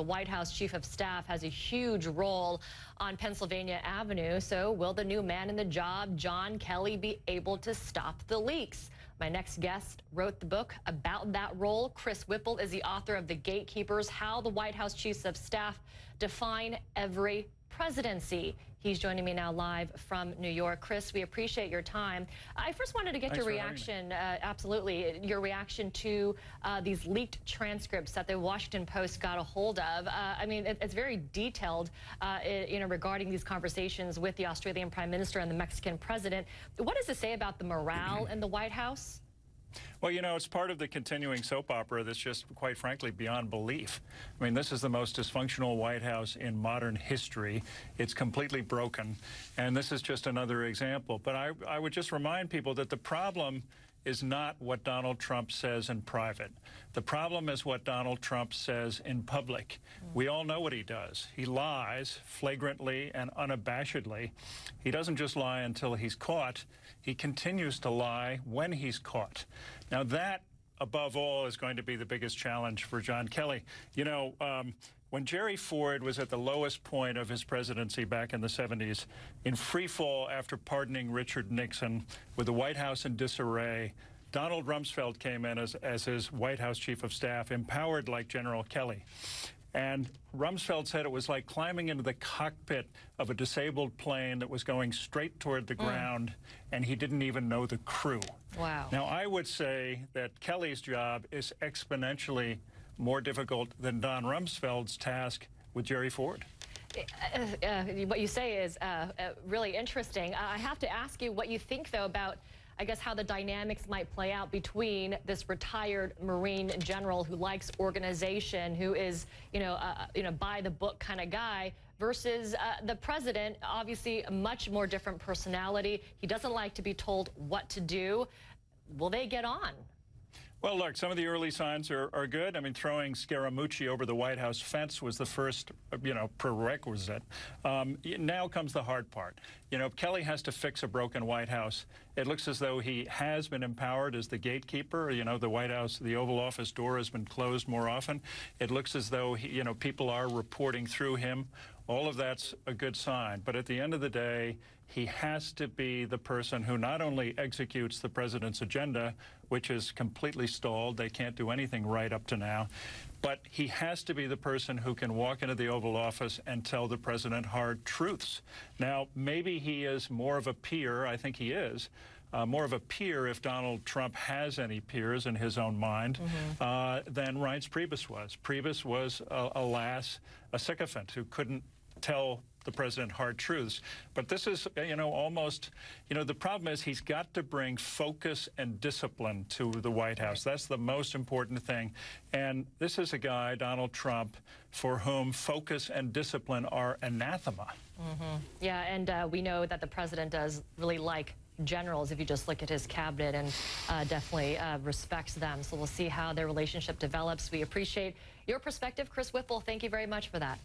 The White House Chief of Staff has a huge role on Pennsylvania Avenue. So will the new man in the job, John Kelly, be able to stop the leaks? My next guest wrote the book about that role. Chris Whipple is the author of The Gatekeepers: How the White House Chiefs of Staff Define Every Presidency. He's joining me now live from New York. Chris, we appreciate your time. I first wanted to get your reaction, absolutely, your reaction to these leaked transcripts that the Washington Post got a hold of. I mean, it's very detailed, regarding these conversations with the Australian Prime Minister and the Mexican President. What does it say about the morale in the White House? Well, you know, it's part of the continuing soap opera that's just, quite frankly, beyond belief. I mean, this is the most dysfunctional White House in modern history. It's completely broken, and this is just another example. But I would just remind people that the problem is not what Donald Trump says in private. The problem is what Donald Trump says in public. We all know what he does. He lies flagrantly and unabashedly. He doesn't just lie until he's caught. He continues to lie when he's caught. Now that, above all, is going to be the biggest challenge for John Kelly. You know, when Jerry Ford was at the lowest point of his presidency back in the 70s, in free fall after pardoning Richard Nixon, with the White House in disarray, Donald Rumsfeld came in as his White House Chief of Staff, empowered like General Kelly. And Rumsfeld said it was like climbing into the cockpit of a disabled plane that was going straight toward the ground, and he didn't even know the crew. Wow. Now, I would say that Kelly's job is exponentially more difficult than Don Rumsfeld's task with Jerry Ford. What you say is really interesting. I have to ask you what you think, though, about, I guess, how the dynamics might play out between this retired Marine general who likes organization, who is, by the book kind of guy, versus the president, obviously a much more different personality. He doesn't like to be told what to do. Will they get on? Well, look, some of the early signs are good. I mean, throwing Scaramucci over the White House fence was the first, prerequisite. Now comes the hard part. Kelly has to fix a broken White House. It looks as though he has been empowered as the gatekeeper. The White House, the Oval Office door has been closed more often. It looks as though, people are reporting through him. All of that's a good sign. But at the end of the day, he has to be the person who not only executes the president's agenda, which is completely stalled, they can't do anything right up to now, but he has to be the person who can walk into the Oval Office and tell the president hard truths. Now, maybe he is more of a peer, I think he is, more of a peer, if Donald Trump has any peers in his own mind, than Reince Priebus was. Priebus was, alas, a sycophant who couldn't tell the president hard truths. But this is, almost, the problem is he's got to bring focus and discipline to the White House. That's the most important thing. And this is a guy, Donald Trump, for whom focus and discipline are anathema. Yeah, and we know that the president does really like generals, if you just look at his cabinet, and definitely respects them. So we'll see how their relationship develops. We appreciate your perspective, Chris Whipple. Thank you very much for that.